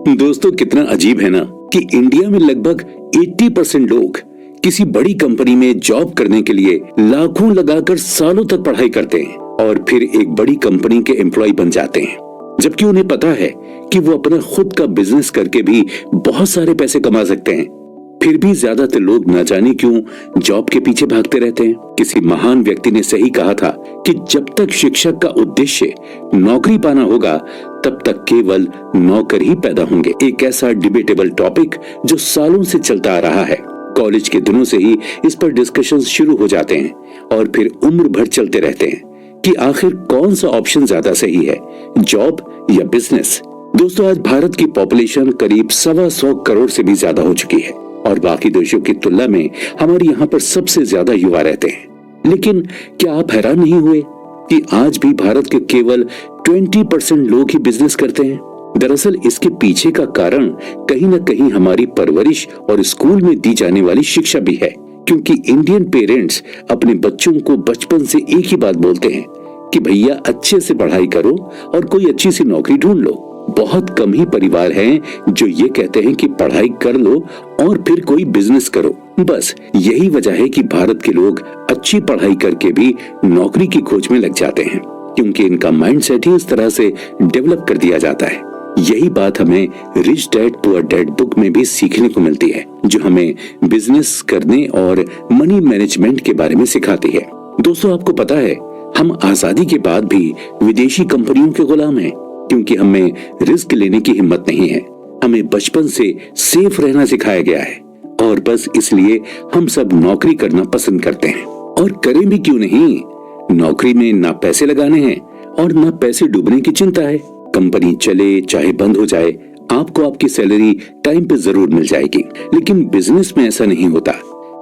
दोस्तों, कितना अजीब है ना कि इंडिया में लगभग 80% लोग किसी बड़ी कंपनी में जॉब करने के लिए लाखों लगाकर सालों तक पढ़ाई करते हैं और फिर एक बड़ी कंपनी के एम्प्लॉय बन जाते हैं, जबकि उन्हें पता है कि वो अपना खुद का बिजनेस करके भी बहुत सारे पैसे कमा सकते हैं। फिर भी ज्यादातर लोग न जाने क्यों जॉब के पीछे भागते रहते हैं। किसी महान व्यक्ति ने सही कहा था कि जब तक शिक्षक का उद्देश्य नौकरी पाना होगा तब तक केवल नौकर ही पैदा होंगे। एक ऐसा डिबेटेबल टॉपिक जो सालों से चलता आ रहा है। कॉलेज के दिनों से ही इस पर डिस्कशंस शुरू हो जाते हैं और फिर उम्र भर चलते रहते हैं कि आखिर कौन सा ऑप्शन ज्यादा सही है, जॉब या बिजनेस। दोस्तों, आज भारत की पॉपुलेशन करीब 125 करोड़ से भी ज्यादा हो चुकी है और बाकी देशों की तुलना में हमारे यहाँ पर सबसे ज्यादा युवा रहते हैं। लेकिन क्या आप हैरान नहीं हुए कि आज भी भारत के केवल 20% लोग ही बिजनेस करते हैं? दरअसल इसके पीछे का कारण कहीं न कहीं हमारी परवरिश और स्कूल में दी जाने वाली शिक्षा भी है, क्योंकि इंडियन पेरेंट्स अपने बच्चों को बचपन से एक ही बात बोलते हैं कि भैया अच्छे से पढ़ाई करो और कोई अच्छी सी नौकरी ढूंढ लो। बहुत कम ही परिवार हैं जो ये कहते हैं कि पढ़ाई कर लो और फिर कोई बिजनेस करो। बस यही वजह है कि भारत के लोग अच्छी पढ़ाई करके भी नौकरी की खोज में लग जाते हैं, क्योंकि इनका माइंडसेट ही इस तरह से डेवलप कर दिया जाता है। यही बात हमें rich dad poor dad book में भी सीखने को मिलती है, जो हमें बिजनेस करने और मनी मैनेजमेंट के बारे में सिखाती है। दोस्तों, आपको पता है हम आजादी के बाद भी विदेशी कंपनियों के गुलाम हैं, क्योंकि हमें रिस्क लेने की हिम्मत नहीं है। हमें बचपन से सेफ रहना सिखाया गया है और बस इसलिए हम सब नौकरी करना पसंद करते हैं। और करें भी क्यों नहीं? नौकरी में ना पैसे लगाने हैं और ना पैसे डूबने की चिंता है। कंपनी चले चाहे बंद हो जाए, आपको आपकी सैलरी टाइम पे जरूर मिल जाएगी। लेकिन बिजनेस में ऐसा नहीं होता।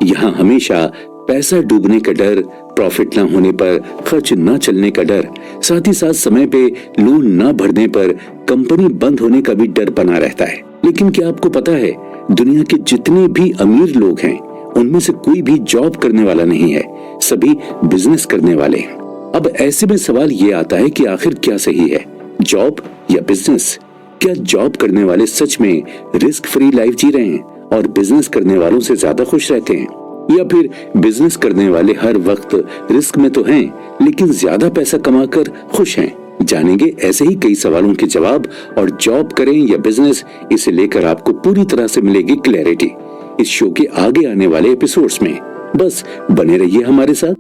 यहाँ हमेशा पैसा डूबने का डर, प्रॉफिट ना होने पर, खर्च ना चलने का डर, साथ ही साथ समय पे लोन ना भरने पर कंपनी बंद होने का भी डर बना रहता है। लेकिन क्या आपको पता है, दुनिया के जितने भी अमीर लोग हैं उनमें से कोई भी जॉब करने वाला नहीं है, सभी बिजनेस करने वाले हैं। अब ऐसे में सवाल ये आता है कि आखिर क्या सही है, जॉब या बिजनेस? क्या जॉब करने वाले सच में रिस्क फ्री लाइफ जी रहे हैं और बिजनेस करने वालों से ज्यादा खुश रहते हैं, या फिर बिजनेस करने वाले हर वक्त रिस्क में तो हैं लेकिन ज्यादा पैसा कमाकर खुश हैं? जानेंगे ऐसे ही कई सवालों के जवाब। और जॉब करें या बिजनेस, इसे लेकर आपको पूरी तरह से मिलेगी क्लैरिटी इस शो के आगे आने वाले एपिसोड्स में। बस बने रहिए हमारे साथ।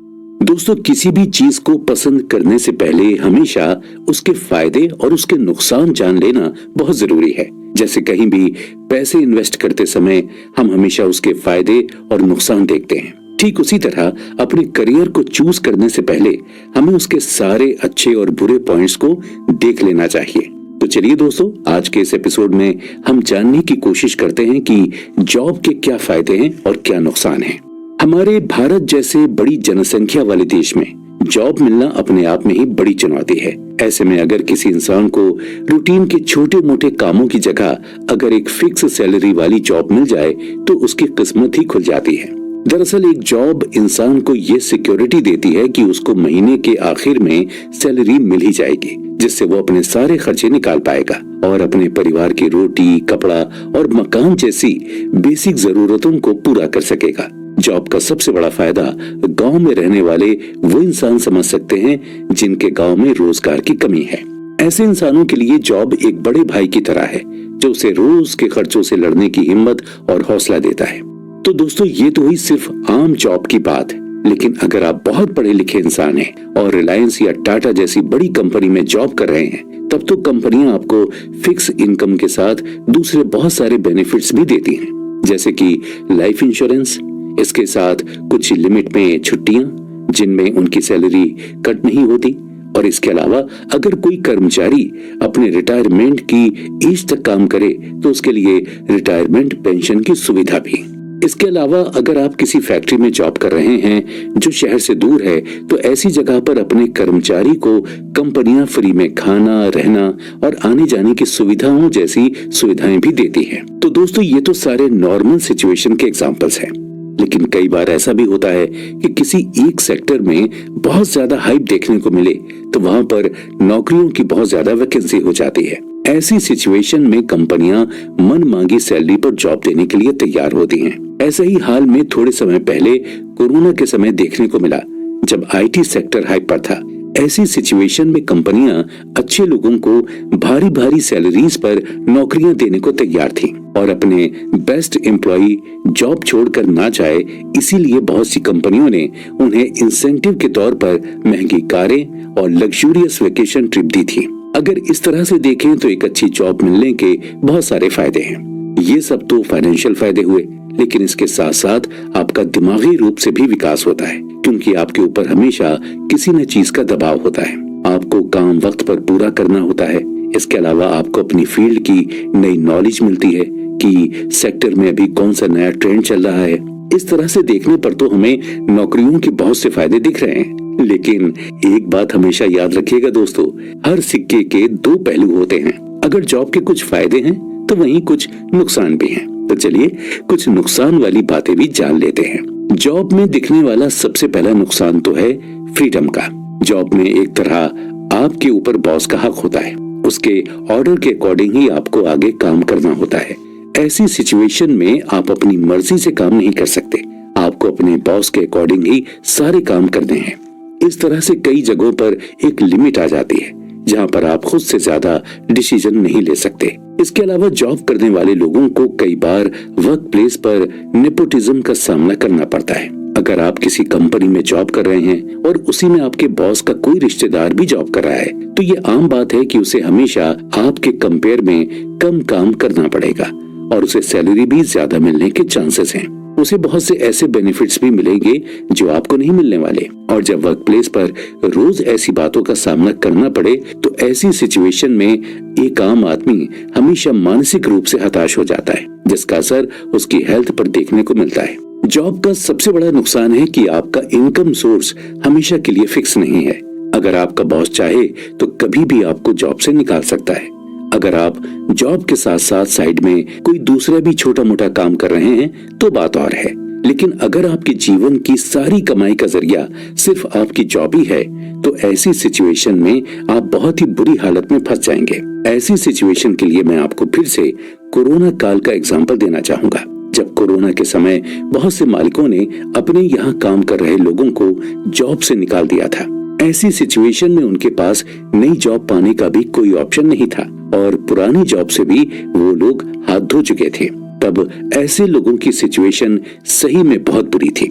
दोस्तों, किसी भी चीज को पसंद करने से पहले हमेशा उसके फायदे और उसके नुकसान जान लेना बहुत जरूरी है। जैसे कहीं भी पैसे इन्वेस्ट करते समय हम हमेशा उसके फायदे और नुकसान देखते हैं, ठीक उसी तरह अपने करियर को चूज करने से पहले हमें उसके सारे अच्छे और बुरे पॉइंट्स को देख लेना चाहिए। तो चलिए दोस्तों, आज के इस एपिसोड में हम जानने की कोशिश करते हैं कि जॉब के क्या फायदे हैं और क्या नुकसान हैं। हमारे भारत जैसे बड़ी जनसंख्या वाले देश में जॉब मिलना अपने आप में ही बड़ी चुनौती है। ऐसे में अगर किसी इंसान को रूटीन के छोटे मोटे कामों की जगह अगर एक फिक्स सैलरी वाली जॉब मिल जाए तो उसकी किस्मत ही खुल जाती है। दरअसल एक जॉब इंसान को ये सिक्योरिटी देती है कि उसको महीने के आखिर में सैलरी मिल ही जाएगी, जिससे वो अपने सारे खर्चे निकाल पाएगा और अपने परिवार की रोटी, कपड़ा और मकान जैसी बेसिक जरूरतों को पूरा कर सकेगा। जॉब का सबसे बड़ा फायदा गांव में रहने वाले वो इंसान समझ सकते हैं जिनके गांव में रोजगार की कमी है। ऐसे इंसानों के लिए जॉब एक बड़े भाई की तरह है, जो उसे रोज के खर्चों से लड़ने की हिम्मत और हौसला देता है। तो दोस्तों, ये तो हुई सिर्फ आम जॉब की बात, लेकिन अगर आप बहुत पढ़े लिखे इंसान हैं और रिलायंस या टाटा जैसी बड़ी कंपनी में जॉब कर रहे हैं, तब तो कंपनियां आपको फिक्स इनकम के साथ दूसरे बहुत सारे बेनिफिट्स भी देती हैं, जैसे कि लाइफ इंश्योरेंस, इसके साथ कुछ लिमिट में छुट्टियां जिनमें उनकी सैलरी कट नहीं होती, और इसके अलावा अगर कोई कर्मचारी अपने रिटायरमेंट की एज तक काम करे तो उसके लिए रिटायरमेंट पेंशन की सुविधा भी। इसके अलावा अगर आप किसी फैक्ट्री में जॉब कर रहे हैं जो शहर से दूर है, तो ऐसी जगह पर अपने कर्मचारी को कंपनियां फ्री में खाना, रहना और आने जाने की सुविधाओं जैसी सुविधाएं भी देती हैं। तो दोस्तों, ये तो सारे नॉर्मल सिचुएशन के एग्जांपल्स हैं, लेकिन कई बार ऐसा भी होता है कि किसी एक सेक्टर में बहुत ज्यादा हाइप देखने को मिले तो वहां पर नौकरियों की बहुत ज्यादा वैकेंसी हो जाती है। ऐसी सिचुएशन में कंपनियां मनमांगी सैलरी पर जॉब देने के लिए तैयार होती हैं। ऐसा ही हाल में थोड़े समय पहले कोरोना के समय देखने को मिला, जब आईटी सेक्टर हाइप पर था। ऐसी सिचुएशन में कंपनियां अच्छे लोगों को भारी भारी सैलरीज पर नौकरियां देने को तैयार थी और अपने बेस्ट एम्प्लॉय जॉब छोड़कर ना जाए, इसीलिए बहुत सी कंपनियों ने उन्हें इंसेंटिव के तौर पर महंगी कारें और लग्जूरियस वेकेशन ट्रिप दी थी। अगर इस तरह से देखें तो एक अच्छी जॉब मिलने के बहुत सारे फायदे हैं। ये सब तो फाइनेंशियल फायदे हुए, लेकिन इसके साथ साथ आपका दिमागी रूप से भी विकास होता है, क्योंकि आपके ऊपर हमेशा किसी न चीज का दबाव होता है। आपको काम वक्त पर पूरा करना होता है। इसके अलावा आपको अपनी फील्ड की नई नॉलेज मिलती है कि सेक्टर में अभी कौन सा नया ट्रेंड चल रहा है। इस तरह से देखने पर तो हमें नौकरियों के बहुत से फायदे दिख रहे हैं, लेकिन एक बात हमेशा याद रखिएगा दोस्तों, हर सिक्के के दो पहलू होते हैं। अगर जॉब के कुछ फायदे हैं तो वहीं कुछ नुकसान भी हैं। तो चलिए कुछ नुकसान वाली बातें भी जान लेते हैं। जॉब में दिखने वाला सबसे पहला नुकसान तो है फ्रीडम का। जॉब में एक तरह आपके ऊपर बॉस का हक होता है, उसके ऑर्डर के अकॉर्डिंग ही आपको आगे काम करना होता है। ऐसी सिचुएशन में आप अपनी मर्जी से काम नहीं कर सकते, आपको अपने बॉस के अकॉर्डिंग ही सारे काम करने हैं। इस तरह से कई जगहों पर एक लिमिट आ जाती है जहां पर आप खुद से ज्यादा डिसीजन नहीं ले सकते। इसके अलावा जॉब करने वाले लोगों को कई बार वर्क प्लेस पर नेपोटिज्म का सामना करना पड़ता है। अगर आप किसी कंपनी में जॉब कर रहे हैं और उसी में आपके बॉस का कोई रिश्तेदार भी जॉब कर रहा है, तो ये आम बात है कि उसे हमेशा आपके कंपेयर में कम काम करना पड़ेगा और उसे सैलरी भी ज्यादा मिलने के चांसेस हैं। उसे बहुत से ऐसे बेनिफिट्स भी मिलेंगे जो आपको नहीं मिलने वाले। और जब वर्क प्लेस पर रोज ऐसी बातों का सामना करना पड़े, तो ऐसी सिचुएशन में एक आम आदमी हमेशा मानसिक रूप से हताश हो जाता है, जिसका असर उसकी हेल्थ पर देखने को मिलता है। जॉब का सबसे बड़ा नुकसान है कि आपका इनकम सोर्स हमेशा के लिए फिक्स नहीं है। अगर आपका बॉस चाहे तो कभी भी आपको जॉब से निकाल सकता है। अगर आप जॉब के साथ साथ साइड में कोई दूसरा भी छोटा मोटा काम कर रहे हैं तो बात और है, लेकिन अगर आपके जीवन की सारी कमाई का जरिया सिर्फ आपकी जॉब ही है, तो ऐसी सिचुएशन में आप बहुत ही बुरी हालत में फंस जाएंगे। ऐसी सिचुएशन के लिए मैं आपको फिर से कोरोना काल का एग्जाम्पल देना चाहूंगा। जब कोरोना के समय बहुत से मालिकों ने अपने यहाँ काम कर रहे लोगों को जॉब से निकाल दिया था। ऐसी सिचुएशन में उनके पास नई जॉब पाने का भी कोई ऑप्शन नहीं था और पुरानी जॉब से भी वो लोग हाथ धो चुके थे। तब ऐसे लोगों की सिचुएशन सही में बहुत बुरी थी।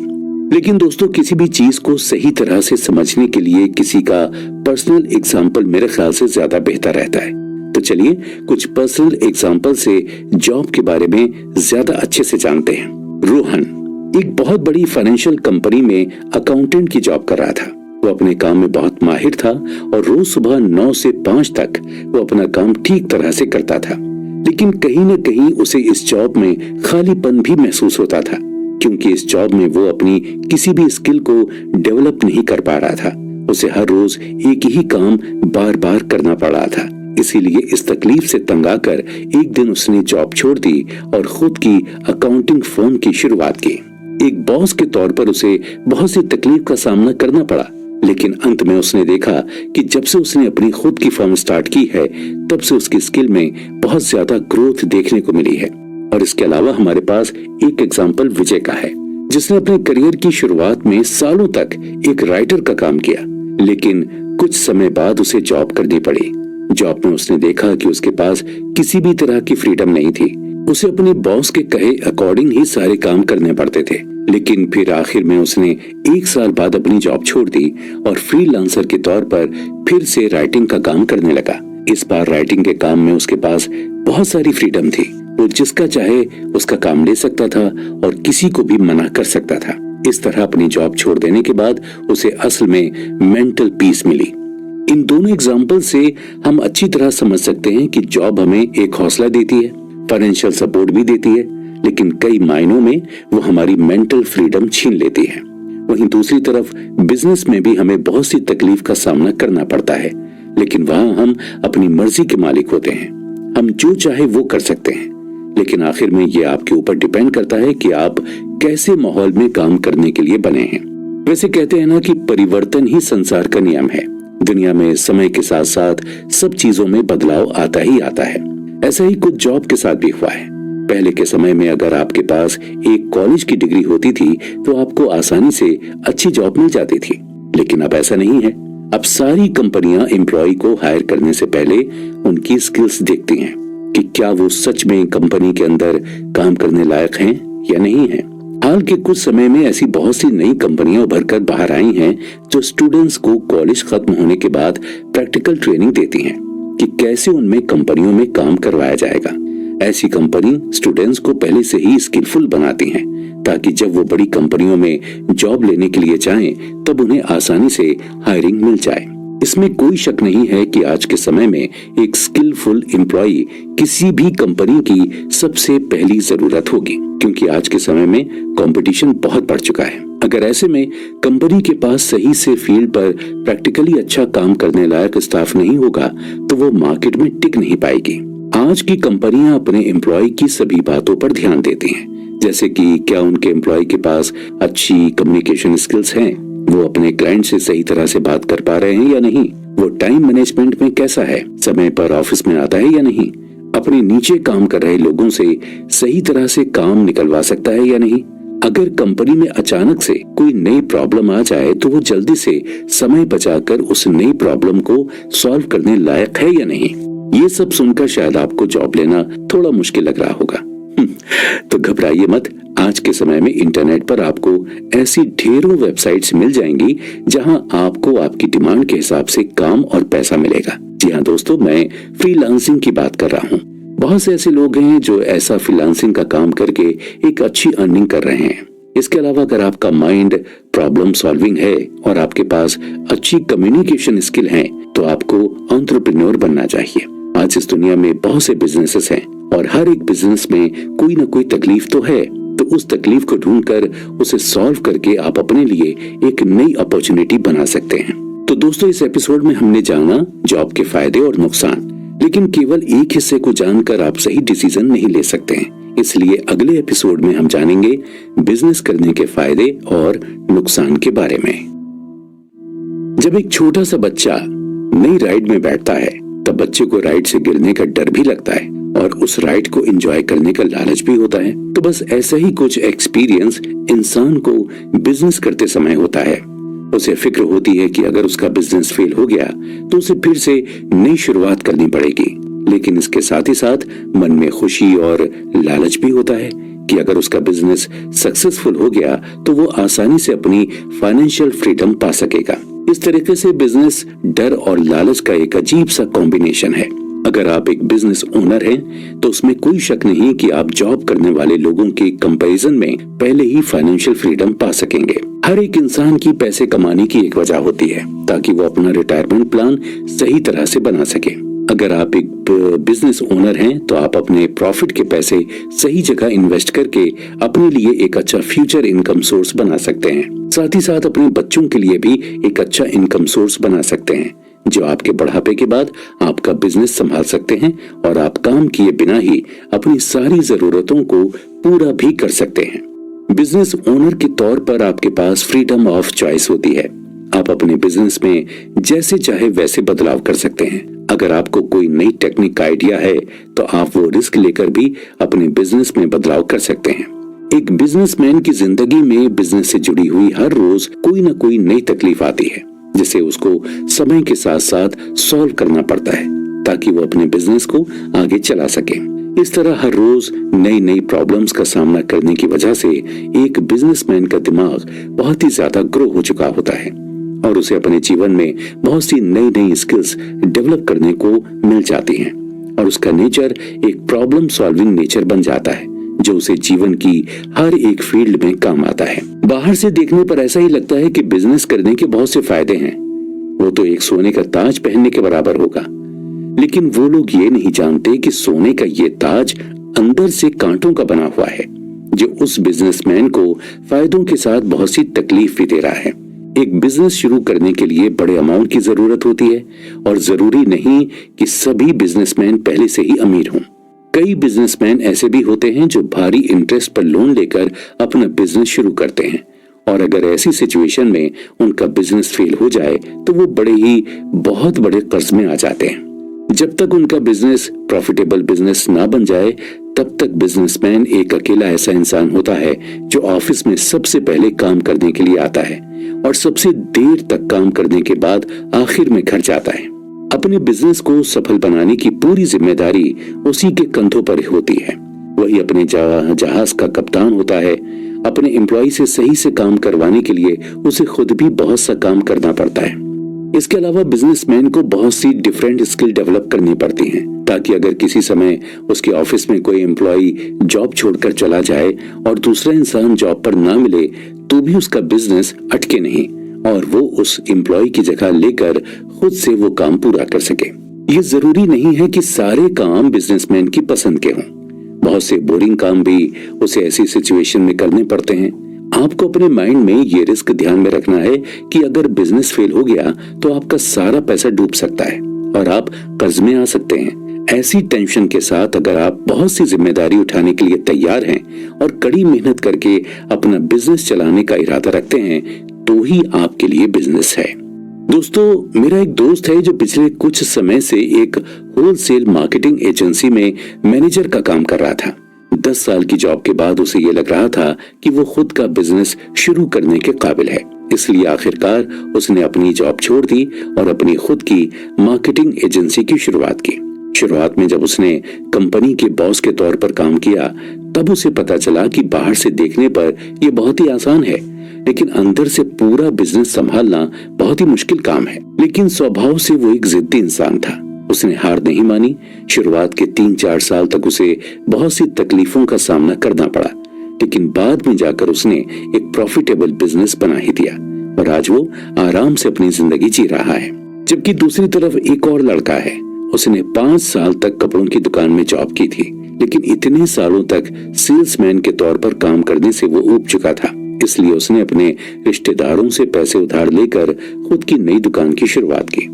लेकिन दोस्तों, किसी भी चीज को सही तरह से समझने के लिए किसी का पर्सनल एग्जाम्पल मेरे ख्याल से ज्यादा बेहतर रहता है। तो चलिए कुछ पर्सनल एग्जाम्पल से जॉब के बारे में ज्यादा अच्छे से जानते हैं। रोहन एक बहुत बड़ी फाइनेंशियल कंपनी में अकाउंटेंट की जॉब कर रहा था। वो अपने काम में बहुत माहिर था और रोज सुबह 9 से 5 तक वो अपना काम ठीक तरह से करता था। लेकिन कहीं न कहीं उसे इस जॉब में खालीपन भी महसूस होता था, क्योंकि इस जॉब में वो अपनी किसी भी स्किल को डेवलप नहीं कर पा रहा था। उसे हर रोज एक ही काम बार बार करना पड़ रहा था। इसीलिए इस तकलीफ से तंग आकर एक दिन उसने जॉब छोड़ दी और खुद की अकाउंटिंग फर्म की शुरुआत की। एक बॉस के तौर पर उसे बहुत सी तकलीफ का सामना करना पड़ा, लेकिन अंत में उसने देखा कि जब से उसने अपनी खुद की फर्म स्टार्ट की है, तब से उसकी स्किल में बहुत ज्यादा ग्रोथ देखने को मिली है। और इसके अलावा हमारे पास एक एग्जाम्पल विजय का है, जिसने अपने करियर की शुरुआत में सालों तक एक राइटर का काम किया, लेकिन कुछ समय बाद उसे जॉब करनी पड़ी। जॉब में उसने देखा कि उसके पास किसी भी तरह की फ्रीडम नहीं थी। उसे अपने बॉस के कहे अकॉर्डिंग ही सारे काम करने पड़ते थे। लेकिन फिर आखिर में उसने 1 साल बाद अपनी जॉब छोड़ दी और फ्रीलांसर के तौर पर फिर से राइटिंग का काम करने लगा। इस बार राइटिंग के काम में उसके पास बहुत सारी फ्रीडम थी। वो जिसका चाहे उसका काम ले सकता था और किसी को भी मना कर सकता था। इस तरह अपनी जॉब छोड़ देने के बाद उसे असल में मेंटल पीस मिली। इन दोनों एग्जाम्पल से हम अच्छी तरह समझ सकते हैं कि जॉब हमें एक हौसला देती है, फाइनेंशियल सपोर्ट भी देती है, लेकिन कई मायनों में वो हमारी मेंटल फ्रीडम छीन लेती है। वहीं दूसरी तरफ बिजनेस में भी हमें बहुत सी तकलीफ का सामना करना पड़ता है, लेकिन वहां हम अपनी मर्जी के मालिक होते हैं। हम जो चाहे वो कर सकते हैं, लेकिन आखिर में ये आपके ऊपर डिपेंड करता है कि आप कैसे माहौल में काम करने के लिए बने हैं। वैसे कहते हैं ना कि परिवर्तन ही संसार का नियम है। दुनिया में समय के साथ साथ सब चीजों में बदलाव आता ही आता है। ऐसा ही कुछ जॉब के साथ भी हुआ है। पहले के समय में अगर आपके पास एक कॉलेज की डिग्री होती थी तो आपको आसानी से अच्छी जॉब मिल जाती थी, लेकिन अब ऐसा नहीं है। अब सारी कंपनियां एम्प्लॉय को हायर करने से पहले उनकी स्किल्स देखती हैं कि क्या वो सच में कंपनी के अंदर काम करने लायक हैं या नहीं है। हाल के कुछ समय में ऐसी बहुत सी नई कंपनियां उभर कर बाहर आई हैं जो स्टूडेंट्स को कॉलेज खत्म होने के बाद प्रैक्टिकल ट्रेनिंग देती हैं कि कैसे उनमें कंपनियों में काम करवाया जाएगा। ऐसी कंपनी स्टूडेंट्स को पहले से ही स्किलफुल बनाती हैं ताकि जब वो बड़ी कंपनियों में जॉब लेने के लिए जाएं तब उन्हें आसानी से हायरिंग मिल जाए। इसमें कोई शक नहीं है कि आज के समय में एक स्किलफुल एम्प्लॉय किसी भी कंपनी की सबसे पहली जरूरत होगी, क्योंकि आज के समय में कंपटीशन बहुत बढ़ चुका है। अगर ऐसे में कंपनी के पास सही से फील्ड पर प्रैक्टिकली अच्छा काम करने लायक स्टाफ नहीं होगा तो वो मार्केट में टिक नहीं पाएगी। आज की कंपनियां अपने एम्प्लॉय की सभी बातों पर ध्यान देती हैं, जैसे कि क्या उनके एम्प्लॉय के पास अच्छी कम्युनिकेशन स्किल्स हैं, वो अपने क्लाइंट से सही तरह से बात कर पा रहे हैं या नहीं, वो टाइम मैनेजमेंट में कैसा है, समय पर ऑफिस में आता है या नहीं, अपने नीचे काम कर रहे लोगों से सही तरह से काम निकलवा सकता है या नहीं। अगर कंपनी में अचानक से कोई नई प्रॉब्लम आ जाए तो वो जल्दी से समय बचाकर उस नई प्रॉब्लम को सॉल्व करने लायक है या नहीं। ये सब सुनकर शायद आपको जॉब लेना थोड़ा मुश्किल लग रहा होगा। तो घबराइए मत। आज के समय में इंटरनेट पर आपको ऐसी ढेरों वेबसाइट्स मिल जाएंगी जहां आपको आपकी डिमांड के हिसाब से काम और पैसा मिलेगा। जी हाँ दोस्तों, मैं फ्रीलांसिंग की बात कर रहा हूँ। बहुत से ऐसे लोग हैं जो ऐसा फ्रीलांसिंग का काम करके एक अच्छी अर्निंग कर रहे हैं। इसके अलावा अगर आपका माइंड प्रॉब्लम सॉल्विंग है और आपके पास अच्छी कम्युनिकेशन स्किल है तो आपको एंटरप्रेन्योर बनना चाहिए। आज इस दुनिया में बहुत से बिजनेसेस हैं और हर एक बिजनेस में कोई ना कोई तकलीफ तो है, तो उस तकलीफ को ढूंढकर उसे सॉल्व करके आप अपने लिए एक नई अपॉर्चुनिटी बना सकते हैं। तो दोस्तों, इस एपिसोड में हमने जाना जॉब के फायदे और नुकसान, लेकिन केवल एक हिस्से को जानकर आप सही डिसीजन नहीं ले सकते हैं। इसलिए अगले एपिसोड में हम जानेंगे बिजनेस करने के फायदे और नुकसान के बारे में। जब एक छोटा सा बच्चा नई राइड में बैठता है तब बच्चे को राइड से गिरने का डर भी लगता है और उस राइड को एंजॉय करने का लालच भी होता है। तो बस ऐसा ही कुछ एक्सपीरियंस इंसान को बिजनेस करते समय होता है। उसे फिक्र होती है कि अगर उसका बिजनेस फेल हो गया तो उसे फिर से नई शुरुआत करनी पड़ेगी, लेकिन इसके साथ ही साथ मन में खुशी और लालच भी होता है कि अगर उसका बिजनेस सक्सेसफुल हो गया तो वो आसानी से अपनी फाइनेंशियल फ्रीडम पा सकेगा। इस तरीके से बिजनेस डर और लालच का एक अजीब सा कॉम्बिनेशन है। अगर आप एक बिजनेस ओनर हैं तो उसमें कोई शक नहीं कि आप जॉब करने वाले लोगों के कंपैरिजन में पहले ही फाइनेंशियल फ्रीडम पा सकेंगे। हर एक इंसान की पैसे कमाने की एक वजह होती है ताकि वो अपना रिटायरमेंट प्लान सही तरह से बना सके। अगर आप एक बिजनेस ओनर हैं तो आप अपने प्रॉफिट के पैसे सही जगह इन्वेस्ट करके अपने लिए एक अच्छा फ्यूचर इनकम सोर्स बना सकते हैं। साथ ही साथ अपने बच्चों के लिए भी एक अच्छा इनकम सोर्स बना सकते हैं जो आपके बुढ़ापे के बाद आपका बिजनेस संभाल सकते हैं और आप काम किए बिना ही अपनी सारी जरूरतों को पूरा भी कर सकते हैं। बिजनेस ओनर के तौर पर आपके पास फ्रीडम ऑफ चॉइस होती है। आप अपने बिजनेस में जैसे चाहे वैसे बदलाव कर सकते हैं। अगर आपको कोई नई टेक्निक आइडिया है तो आप वो रिस्क लेकर भी अपने बिजनेस में बदलाव कर सकते हैं। एक बिजनेसमैन की जिंदगी में बिजनेस से जुड़ी हुई हर रोज कोई ना कोई नई तकलीफ आती है जिसे उसको समय के साथ साथ सॉल्व करना पड़ता है ताकि वो अपने बिजनेस को आगे चला सके। इस तरह हर रोज नई नई प्रॉब्लम्स का सामना करने की वजह से एक बिजनेसमैन का दिमाग बहुत ही ज्यादा ग्रो हो चुका होता है और उसे अपने जीवन में बहुत सी नई नई स्किल्स डेवलप करने को मिल जाती हैं और उसका नेचर एक प्रॉब्लम सॉल्विंग नेचर बन जाता है जो उसे जीवन की हर एक फील्ड में काम आता है। बाहर से देखने पर ऐसा ही लगता है कि बिजनेस करने के बहुत से फायदे हैं, वो तो एक सोने का ताज पहनने के बराबर होगा, लेकिन वो लोग ये नहीं जानते कि सोने का ये ताज अंदर से कांटों का बना हुआ है जो उस बिजनेसमैन को फायदों के साथ बहुत सी तकलीफ भी दे रहा है। एक बिजनेस शुरू करने के लिए बड़े अमाउंट की जरूरत होती है और जरूरी नहीं कि सभी बिजनेसमैन पहले से ही अमीर हों। कई बिजनेसमैन ऐसे भी होते हैं जो भारी इंटरेस्ट पर लोन लेकर अपना बिजनेस शुरू करते हैं और अगर ऐसी सिचुएशन में उनका बिजनेस फेल हो जाए तो वो बहुत बड़े कर्ज में आ जाते हैं। जब तक उनका बिजनेस प्रॉफिटेबल बिजनेस ना बन जाए तब तक बिजनेसमैन एक अकेला ऐसा इंसान होता है जो ऑफिस में सबसे पहले काम करने के लिए आता है और सबसे देर तक काम करने के बाद आखिर में घर जाता है। अपने बिजनेस को सफल बनाने की पूरी जिम्मेदारी उसी के कंधों पर होती है। वही अपने जहाज का कप्तान होता है। अपने एम्प्लॉय से सही से काम करवाने के लिए उसे खुद भी बहुत सा काम करना पड़ता है। इसके अलावा बिजनेसमैन को बहुत सी डिफरेंट स्किल डेवलप करनी पड़ती हैं ताकि अगर किसी समय उसके ऑफिस में कोई एम्प्लॉय जॉब छोड़कर चला जाए और दूसरा इंसान जॉब पर ना मिले तो भी उसका बिजनेस अटके नहीं और वो उस एम्प्लॉय की जगह लेकर खुद से वो काम पूरा कर सके। ये जरूरी नहीं है कि सारे काम बिजनेसमैन की पसंद के हों। बहुत से बोरिंग काम भी उसे ऐसी सिचुएशन में करने पड़ते हैं। आपको अपने माइंड में ये रिस्क ध्यान में रखना है कि अगर बिजनेस फेल हो गया तो आपका सारा पैसा डूब सकता है और आप कर्ज में आ सकते हैं। ऐसी टेंशन के साथ अगर आप बहुत सी जिम्मेदारी उठाने के लिए तैयार हैं और कड़ी मेहनत करके अपना बिजनेस चलाने का इरादा रखते हैं तो ही आपके लिए बिजनेस है। दोस्तों, मेरा एक दोस्त है जो पिछले कुछ समय से एक होलसेल मार्केटिंग एजेंसी में मैनेजर का काम कर रहा था। 10 साल की जॉब के बाद उसे ये लग रहा था कि वो खुद का बिजनेस शुरू करने के काबिल है, इसलिए आखिरकार उसने अपनी जॉब छोड़ दी और अपनी खुद की मार्केटिंग एजेंसी की शुरुआत की। शुरुआत में जब उसने कंपनी के बॉस के तौर पर काम किया तब उसे पता चला कि बाहर से देखने पर यह बहुत ही आसान है, लेकिन अंदर से पूरा बिजनेस संभालना बहुत ही मुश्किल काम है। लेकिन स्वभाव से वो एक जिद्दी इंसान था। उसने हार नहीं मानी। शुरुआत के 3-4 साल तक उसे बहुत सी तकलीफों का सामना करना पड़ा, लेकिन बाद में जाकर उसने एक प्रॉफिटेबल बिजनेस बना ही दिया और आज वो आराम से अपनी जिंदगी जी रहा है। जबकि दूसरी तरफ एक और लड़का है। उसने 5 साल तक कपड़ों की दुकान में जॉब की थी, लेकिन इतने सालों तक सेल्समैन के तौर पर काम करने से वो ऊब चुका था। इसलिए उसने अपने रिश्तेदारों से पैसे उधार लेकर खुद की नई दुकान की शुरुआत की।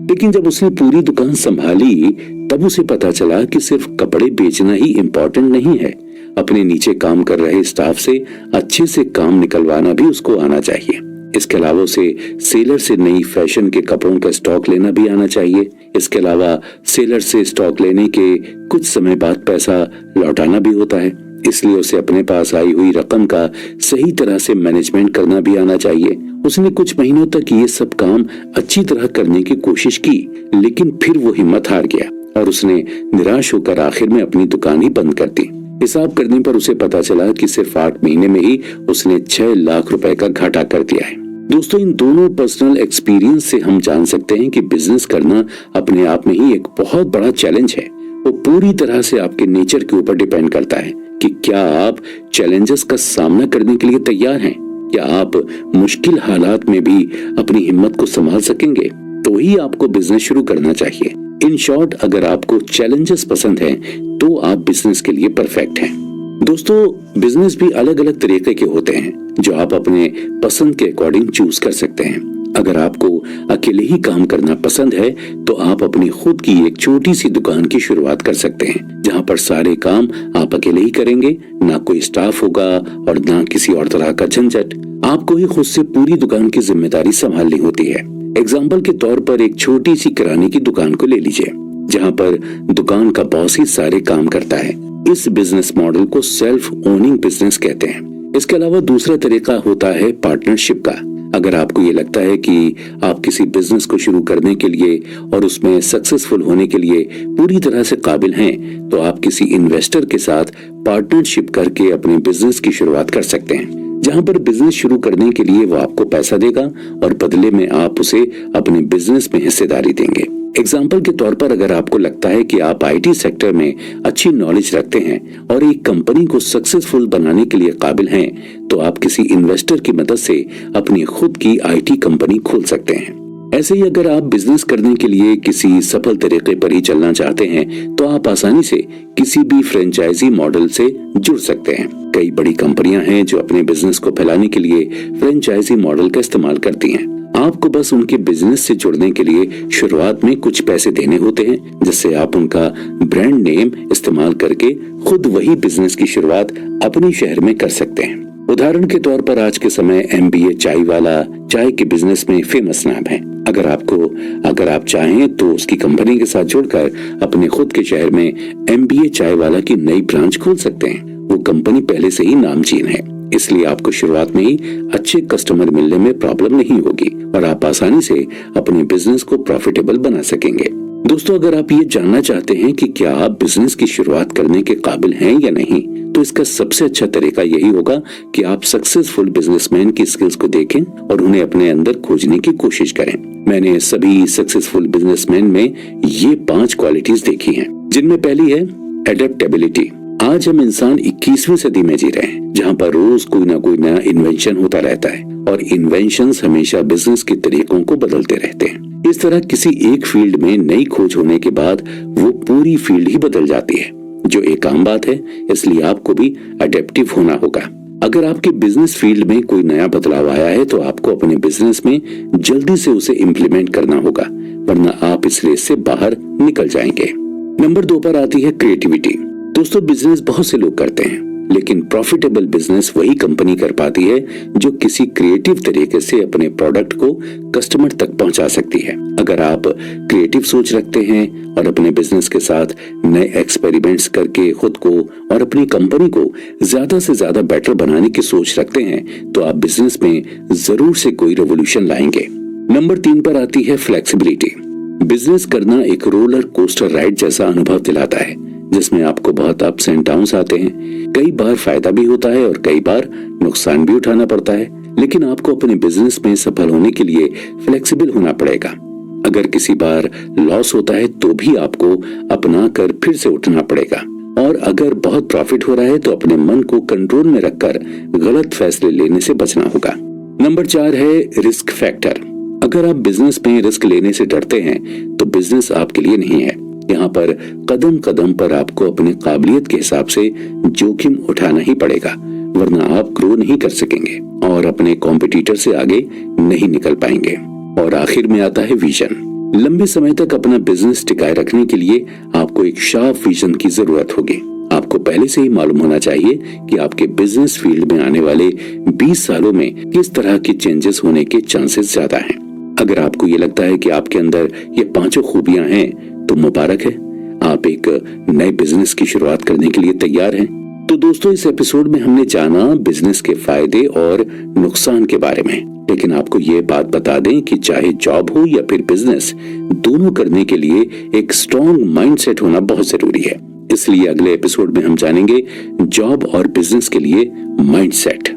लेकिन जब उसने पूरी दुकान संभाली तब उसे पता चला कि सिर्फ कपड़े बेचना ही इम्पोर्टेंट नहीं है। अपने नीचे काम कर रहे स्टाफ से अच्छे से काम निकलवाना भी उसको आना चाहिए। इसके अलावा उसे सेलर से नई फैशन के कपड़ों का स्टॉक लेना भी आना चाहिए। इसके अलावा सेलर से स्टॉक लेने के कुछ समय बाद पैसा लौटाना भी होता है, इसलिए उसे अपने पास आई हुई रकम का सही तरह से मैनेजमेंट करना भी आना चाहिए। उसने कुछ महीनों तक ये सब काम अच्छी तरह करने की कोशिश की, लेकिन फिर वो हिम्मत हार गया और उसने निराश होकर आखिर में अपनी दुकान ही बंद कर दी। हिसाब करने पर उसे पता चला कि सिर्फ 8 महीने में ही उसने 6 लाख रुपए का घाटा कर दिया है। दोस्तों, इन दोनों पर्सनल एक्सपीरियंस से हम जान सकते हैं कि बिजनेस करना अपने आप में ही एक बहुत बड़ा चैलेंज है। वो पूरी तरह से आपके नेचर के ऊपर डिपेंड करता है कि क्या आप चैलेंजेस का सामना करने के लिए तैयार हैं। क्या आप मुश्किल हालात में भी अपनी हिम्मत को संभाल सकेंगे? तो ही आपको बिजनेस शुरू करना चाहिए। इन शॉर्ट, अगर आपको चैलेंजेस पसंद हैं, तो आप बिजनेस के लिए परफेक्ट हैं। दोस्तों, बिजनेस भी अलग अलग तरीके के होते हैं जो आप अपने पसंद के अकॉर्डिंग चूज कर सकते हैं। अगर आपको अकेले ही काम करना पसंद है तो आप अपनी खुद की एक छोटी सी दुकान की शुरुआत कर सकते हैं, जहां पर सारे काम आप अकेले ही करेंगे, ना कोई स्टाफ होगा और ना किसी और तरह का झंझट। आपको ही खुद से पूरी दुकान की जिम्मेदारी संभालनी होती है। एग्जाम्पल के तौर पर एक छोटी सी किराने की दुकान को ले लीजिए, जहां पर दुकान का बॉस ही सारे काम करता है। इस बिजनेस मॉडल को सेल्फ ओनिंग बिजनेस कहते हैं। इसके अलावा दूसरा तरीका होता है पार्टनरशिप का। अगर आपको ये लगता है कि आप किसी बिजनेस को शुरू करने के लिए और उसमें सक्सेसफुल होने के लिए पूरी तरह से काबिल हैं, तो आप किसी इन्वेस्टर के साथ पार्टनरशिप करके अपने बिजनेस की शुरुआत कर सकते हैं, जहां पर बिजनेस शुरू करने के लिए वो आपको पैसा देगा और बदले में आप उसे अपने बिजनेस में हिस्सेदारी देंगे। एग्जाम्पल के तौर पर अगर आपको लगता है कि आप आईटी सेक्टर में अच्छी नॉलेज रखते हैं और एक कंपनी को सक्सेसफुल बनाने के लिए काबिल हैं, तो आप किसी इन्वेस्टर की मदद से अपनी खुद की आईटी कंपनी खोल सकते हैं। ऐसे ही अगर आप बिजनेस करने के लिए किसी सफल तरीके पर ही चलना चाहते हैं, तो आप आसानी से किसी भी फ्रेंचाइजी मॉडल से जुड़ सकते हैं। कई बड़ी कंपनियां हैं जो अपने बिजनेस को फैलाने के लिए फ्रेंचाइजी मॉडल का इस्तेमाल करती हैं। आपको बस उनके बिजनेस से जुड़ने के लिए शुरुआत में कुछ पैसे देने होते हैं, जिससे आप उनका ब्रांड नेम इस्तेमाल करके खुद वही बिजनेस की शुरुआत अपने शहर में कर सकते हैं। उदाहरण के तौर पर आज के समय MBA चाय वाला चाय के बिजनेस में फेमस नाम है। अगर आप चाहें तो उसकी कंपनी के साथ जुड़कर अपने खुद के शहर में MBA चाय वाला की नई ब्रांच खोल सकते हैं। वो कंपनी पहले से ही नामचीन है, इसलिए आपको शुरुआत में ही अच्छे कस्टमर मिलने में प्रॉब्लम नहीं होगी और आप आसानी से अपने बिजनेस को प्रॉफिटेबल बना सकेंगे। दोस्तों, अगर आप ये जानना चाहते हैं कि क्या आप बिजनेस की शुरुआत करने के काबिल हैं या नहीं, तो इसका सबसे अच्छा तरीका यही होगा कि आप सक्सेसफुल बिजनेसमैन की स्किल्स को देखें और उन्हें अपने अंदर खोजने की कोशिश करें। मैंने सभी सक्सेसफुल बिजनेसमैन में ये 5 क्वालिटीज देखी हैं, जिनमें पहली है एडेप्टेबिलिटी। आज हम इंसान 21वीं सदी में जी रहे हैं, जहाँ पर रोज कोई ना कोई नया इन्वेंशन होता रहता है और इन्वेंशंस हमेशा बिजनेस के तरीकों को बदलते रहते हैं। इस तरह किसी एक फील्ड में नई खोज होने के बाद वो पूरी फील्ड ही बदल जाती है, जो एक आम बात है। इसलिए आपको भी अडेप्टिव होना होगा। अगर आपके बिजनेस फील्ड में कोई नया बदलाव आया है तो आपको अपने बिजनेस में जल्दी से उसे इम्प्लीमेंट करना होगा, वरना आप इस रेस से बाहर निकल जाएंगे। नंबर 2 पर आती है क्रिएटिविटी। दोस्तों, बिजनेस बहुत से लोग करते हैं, लेकिन प्रॉफिटेबल बिजनेस वही कंपनी कर पाती है जो किसी क्रिएटिव तरीके से अपने प्रोडक्ट को कस्टमर तक पहुंचा सकती है। अगर आप क्रिएटिव सोच रखते हैं और अपने बिजनेस के साथ नए एक्सपेरिमेंट्स करके खुद को और अपनी कंपनी को ज्यादा से ज्यादा बेटर बनाने की सोच रखते हैं, तो आप बिजनेस में जरूर से कोई रेवोल्यूशन लाएंगे। नंबर 3 पर आती है फ्लेक्सिबिलिटी। बिजनेस करना एक रोलर कोस्टर राइड जैसा अनुभव दिलाता है, जिसमें आपको बहुत अप्स एंड डाउन्स आते हैं। कई बार फायदा भी होता है और कई बार नुकसान भी उठाना पड़ता है, लेकिन आपको अपने बिजनेस में सफल होने के लिए फ्लेक्सिबल होना पड़ेगा। अगर किसी बार लॉस होता है तो भी आपको अपना कर फिर से उठना पड़ेगा, और अगर बहुत प्रॉफिट हो रहा है तो अपने मन को कंट्रोल में रखकर गलत फैसले लेने से बचना होगा। नंबर 4 है रिस्क फैक्टर। अगर आप बिजनेस में रिस्क लेने से डरते हैं तो बिजनेस आपके लिए नहीं है। यहाँ पर कदम कदम पर आपको अपने काबिलियत के हिसाब से जोखिम उठाना ही पड़ेगा, वरना आप ग्रो नहीं कर सकेंगे और अपने कॉम्पिटिटर से आगे नहीं निकल पाएंगे। और आखिर में आता है विजन। लंबे समय तक अपना बिजनेस टिकाए रखने के लिए आपको एक शार्प विजन की जरूरत होगी। आपको पहले से ही मालूम होना चाहिए कि आपके बिजनेस फील्ड में आने वाले 20 सालों में किस तरह के चेंजेस होने के चांसेस ज्यादा हैं। अगर आपको ये लगता है कि आपके अंदर ये 5 खूबियां हैं, तो मुबारक है, आप एक नए बिजनेस की शुरुआत करने के लिए तैयार हैं। तो दोस्तों, इस एपिसोड में हमने जाना बिजनेस के फायदे और नुकसान के बारे में, लेकिन आपको ये बात बता दें कि चाहे जॉब हो या फिर बिजनेस, दोनों करने के लिए एक स्ट्रॉन्ग माइंडसेट होना बहुत जरूरी है। इसलिए अगले एपिसोड में हम जानेंगे जॉब और बिजनेस के लिए माइंडसेट।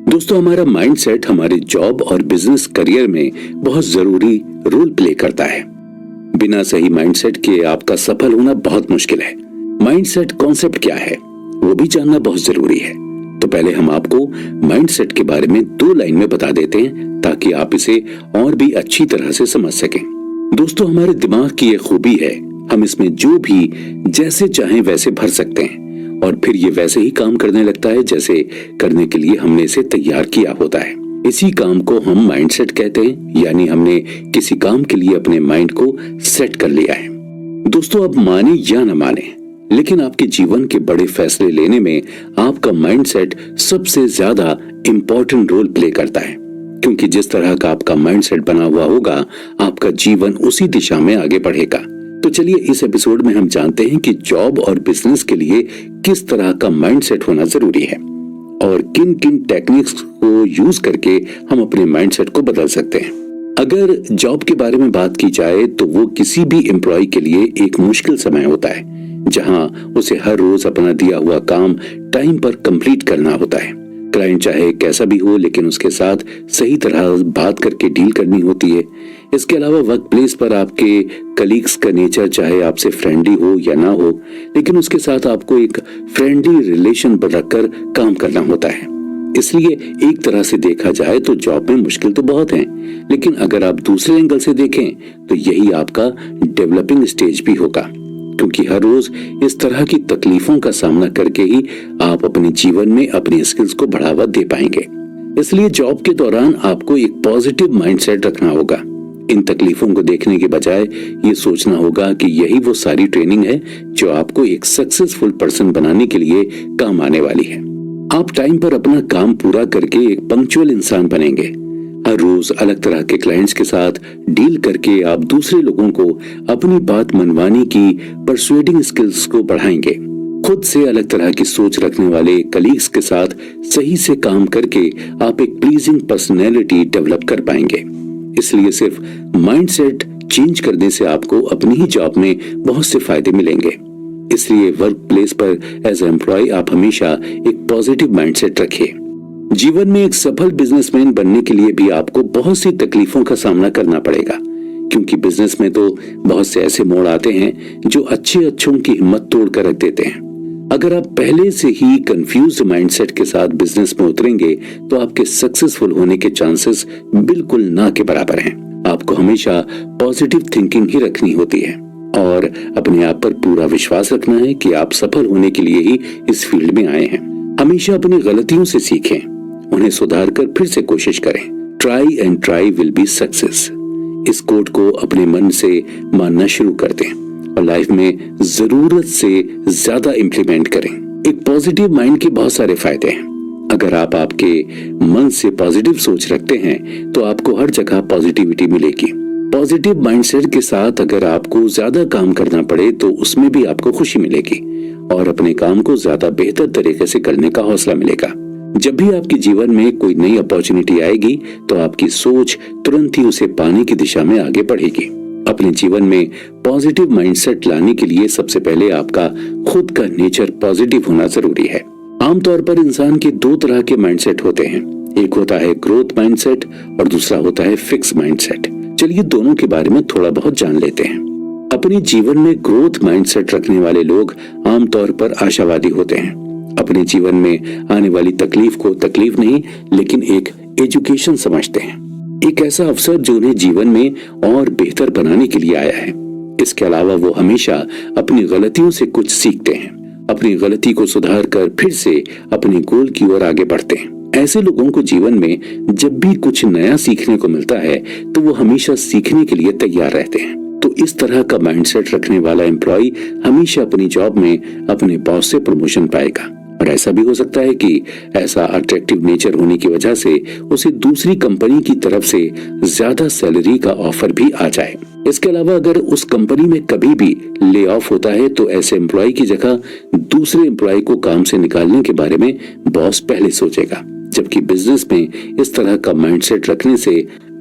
दोस्तों, हमारा माइंडसेट हमारे जॉब और बिजनेस करियर में बहुत जरूरी रोल प्ले करता है। बिना सही माइंडसेट के आपका सफल होना बहुत मुश्किल है। माइंडसेट कॉन्सेप्ट क्या है, वो भी जानना बहुत जरूरी है। तो पहले हम आपको माइंडसेट के बारे में 2 लाइन में बता देते हैं, ताकि आप इसे और भी अच्छी तरह से समझ सकें। दोस्तों, हमारे दिमाग की ये खूबी है, हम इसमें जो भी जैसे चाहें वैसे भर सकते हैं और फिर ये वैसे ही काम करने लगता है जैसे करने के लिए हमने इसे तैयार किया होता है। इसी काम को हम माइंडसेट कहते हैं, यानी हमने किसी काम के लिए अपने माइंड को सेट कर लिया है। दोस्तों, अब माने या न माने, लेकिन आपके जीवन के बड़े फैसले लेने में आपका माइंडसेट सबसे ज्यादा इंपॉर्टेंट रोल प्ले करता है, क्योंकि जिस तरह का आपका माइंडसेट बना हुआ होगा, आपका जीवन उसी दिशा में आगे बढ़ेगा। तो चलिए इस एपिसोड में हम जानते हैं कि जॉब और बिजनेस के लिए किस तरह का माइंडसेट होना जरूरी है और किन किन टेक्निक्स को यूज करके हम अपने माइंडसेट को बदल सकते हैं। अगर जॉब के बारे में बात की जाए तो वो किसी भी एम्प्लॉय के लिए एक मुश्किल समय होता है, जहां उसे हर रोज अपना दिया हुआ काम टाइम पर कंप्लीट करना होता है। क्लाइंट चाहे कैसा भी हो, लेकिन उसके साथ सही तरह बात करके डील करनी होती है। इसके अलावा वर्क प्लेस पर आपके कलीग्स का नेचर चाहे आपसे फ्रेंडली हो या ना हो, लेकिन उसके साथ आपको एक फ्रेंडली रिलेशन रखकर काम करना होता है। इसलिए एक तरह से देखा जाए तो जॉब में मुश्किल तो बहुत है, लेकिन अगर आप दूसरे एंगल से देखें तो यही आपका डेवलपिंग स्टेज भी होगा, क्योंकि हर रोज इस तरह की तकलीफों का सामना करके ही आप अपने जीवन में अपनी स्किल्स को बढ़ावा दे पाएंगे। इसलिए जॉब के दौरान आपको एक पॉजिटिव माइंडसेट रखना होगा। इन तकलीफों को देखने के बजाय ये सोचना होगा कि यही वो सारी ट्रेनिंग है जो आपको एक सक्सेसफुल पर्सन बनाने के लिए काम आने वाली है। आप टाइम पर अपना काम पूरा करके एक पंक्चुअल इंसान बनेंगे। हर रोज अलग तरह के क्लाइंट्स के साथ डील करके आप दूसरे लोगों को अपनी बात मनवाने की परसुएडिंग स्किल्स को बढ़ाएंगे। खुद से अलग तरह की सोच रखने वाले कलीग्स के साथ सही से काम करके आप एक प्लीजिंग पर्सनैलिटी डेवलप कर पाएंगे। इसलिए सिर्फ माइंडसेट चेंज करने से आपको अपनी ही जॉब में बहुत से फायदे मिलेंगे। इसलिए वर्क प्लेस पर एज एम्प्लॉय आप हमेशा एक पॉजिटिव माइंडसेट रखिए। जीवन में एक सफल बिजनेसमैन बनने के लिए भी आपको बहुत सी तकलीफों का सामना करना पड़ेगा, क्योंकि बिजनेस में तो बहुत से ऐसे मोड़ आते हैं जो अच्छों की हिम्मत तोड़ कर रख देते हैं। अगर आप पहले से ही कंफ्यूज्ड माइंडसेट के साथ बिजनेस में उतरेंगे तो आपके सक्सेसफुल होने के चांसेस बिल्कुल ना के बराबर हैं। आपको हमेशा पॉजिटिव थिंकिंग ही रखनी होती है और अपने आप पर पूरा विश्वास रखना है कि आप सफल होने के लिए ही इस फील्ड में आए हैं। हमेशा अपनी गलतियों से सीखें, उन्हें सुधार कर फिर से कोशिश करें। Try and try will be success. इस कोट को अपने मन से मानना शुरू कर दें और लाइफ में जरूरत से ज्यादा इंप्लीमेंट करें। एक पॉजिटिव माइंड के बहुत सारे फायदे हैं। अगर आप आपके मन से पॉजिटिव सोच रखते हैं तो आपको हर जगह पॉजिटिविटी मिलेगी। पॉजिटिव माइंडसेट के साथ अगर आपको ज्यादा काम करना पड़े तो उसमें भी आपको खुशी मिलेगी और अपने काम को ज्यादा बेहतर तरीके से करने का हौसला मिलेगा। जब भी आपके जीवन में कोई नई अपॉर्चुनिटी आएगी तो आपकी सोच तुरंत ही उसे पाने की दिशा में आगे बढ़ेगी। अपने जीवन में पॉजिटिव माइंडसेट लाने के लिए सबसे पहले आपका खुद का नेचर पॉजिटिव होना जरूरी है। आमतौर पर इंसान के दो तरह के माइंडसेट होते हैं, एक होता है ग्रोथ माइंडसेट और दूसरा होता है फिक्स माइंडसेट। चलिए दोनों के बारे में थोड़ा बहुत जान लेते हैं। अपने जीवन में ग्रोथ माइंडसेट रखने वाले लोग आमतौर पर आशावादी होते हैं। अपने जीवन में आने वाली तकलीफ को तकलीफ नहीं लेकिन एक एजुकेशन समझते हैं, एक ऐसा अवसर जो उन्हें जीवन में और बेहतर बनाने के लिए आया है। इसके अलावा वो हमेशा अपनी गलतियों से कुछ सीखते हैं, अपनी गलती को सुधार कर फिर से अपने गोल की ओर आगे बढ़ते हैं। ऐसे लोगों को जीवन में जब भी कुछ नया सीखने को मिलता है तो वो हमेशा सीखने के लिए तैयार रहते हैं। तो इस तरह का माइंडसेट रखने वाला एम्प्लॉय हमेशा अपनी जॉब में अपने बॉस से प्रमोशन पाएगा और ऐसा भी हो सकता है कि ऐसा अट्रैक्टिव नेचर होने की वजह से उसे दूसरी कंपनी की तरफ से ज्यादा सैलरी का ऑफर भी आ जाए। इसके अलावा अगर उस कंपनी में कभी भी ले ऑफ होता है तो ऐसे एम्प्लॉय की जगह दूसरे एम्प्लॉय को काम से निकालने के बारे में बॉस पहले सोचेगा। जबकि बिजनेस में इस तरह का माइंडसेट रखने से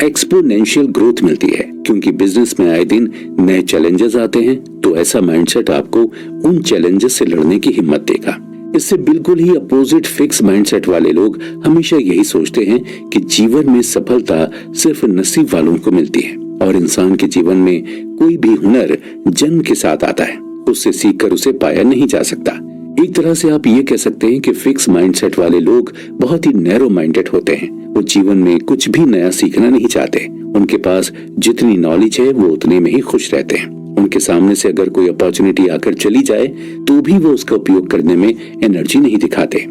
एक्सपोनेंशियल ग्रोथ मिलती है, क्योंकि बिजनेस में आए दिन नए चैलेंजेस आते हैं। तो ऐसा माइंडसेट आपको उन चैलेंजेस से लड़ने की हिम्मत देगा। इससे बिल्कुल ही अपोजिट फिक्स माइंडसेट वाले लोग हमेशा यही सोचते हैं कि जीवन में सफलता सिर्फ नसीब वालों को मिलती है और इंसान के जीवन में कोई भी हुनर जन्म के साथ आता है, उससे सीखकर उसे पाया नहीं जा सकता। एक तरह से आप ये कह सकते हैं कि फिक्स माइंडसेट वाले लोग बहुत ही नैरो माइंडेड होते हैं। वो जीवन में कुछ भी नया सीखना नहीं चाहते। उनके पास जितनी नॉलेज है वो उतने में ही खुश रहते हैं। उनके सामने से अगर कोई अपॉर्चुनिटी आकर चली जाए तो भी वो उसका उपयोग करने में एनर्जी नहीं दिखाते।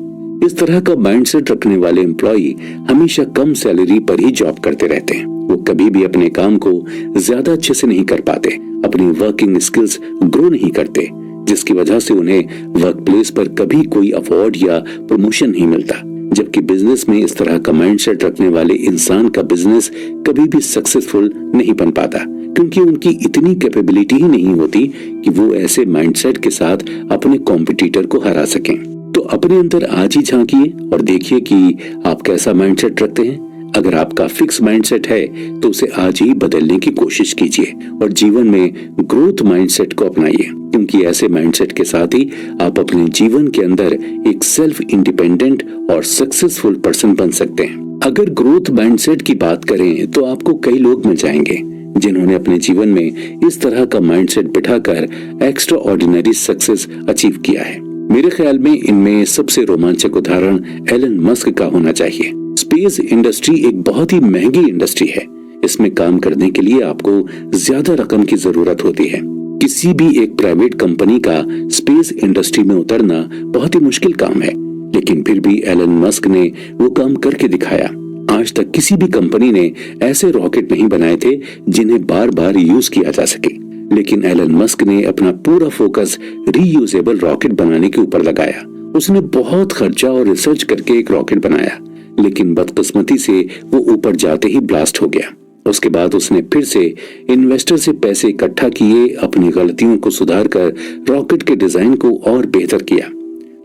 इस तरह का माइंडसेट रखने वाले एम्प्लॉय हमेशा कम सैलरी पर ही जॉब करते रहते हैं। वो कभी भी अपने काम को ज्यादा अच्छे से नहीं कर पाते, अपनी वर्किंग स्किल्स ग्रो नहीं करते, जिसकी वजह से उन्हें वर्क प्लेस पर कभी कोई अवार्ड या प्रमोशन नहीं मिलता। जबकि बिजनेस में इस तरह का माइंडसेट रखने वाले इंसान का बिजनेस कभी भी सक्सेसफुल नहीं बन पाता, क्योंकि उनकी इतनी कैपेबिलिटी ही नहीं होती कि वो ऐसे माइंडसेट के साथ अपने कॉम्पिटिटर को हरा सकें। तो अपने अंदर आज ही झांकिए और देखिए कि आप कैसा माइंडसेट रखते हैं। अगर आपका फिक्स माइंडसेट है तो उसे आज ही बदलने की कोशिश कीजिए और जीवन में ग्रोथ माइंडसेट को अपनाइए, क्योंकि ऐसे माइंडसेट के साथ ही आप अपने जीवन के अंदर एक सेल्फ इंडिपेंडेंट और सक्सेसफुल पर्सन बन सकते हैं। अगर ग्रोथ माइंडसेट की बात करें तो आपको कई लोग मिल जाएंगे जिन्होंने अपने जीवन में इस तरह का माइंडसेट बिठाकर एक्स्ट्रा ऑर्डिनरी सक्सेस अचीव किया है। मेरे ख्याल में इनमें सबसे रोमांचक उदाहरण एलन मस्क का होना चाहिए। स्पेस इंडस्ट्री एक बहुत ही महंगी इंडस्ट्री है। इसमें काम करने के लिए आपको ज्यादा रकम की जरूरत होती है। किसी भी एक प्राइवेट कंपनी का स्पेस इंडस्ट्री में उतरना बहुत ही मुश्किल काम है, लेकिन फिर भी एलन मस्क ने वो काम करके दिखाया। आज तक किसी भी कंपनी ने ऐसे रॉकेट नहीं बनाए थे जिन्हें बार बार यूज किया जा सके, लेकिन एलन मस्क ने अपना पूरा फोकस रीयूजेबल रॉकेट बनाने के ऊपर लगाया। उसने बहुत खर्चा और रिसर्च करके एक रॉकेट बनाया, लेकिन बदकिस्मती से वो ऊपर जाते ही ब्लास्ट हो गया। उसके बाद उसने फिर से इन्वेस्टर से पैसे इकट्ठा किए, अपनी गलतियों को सुधारकर रॉकेट के डिजाइन को और बेहतर किया,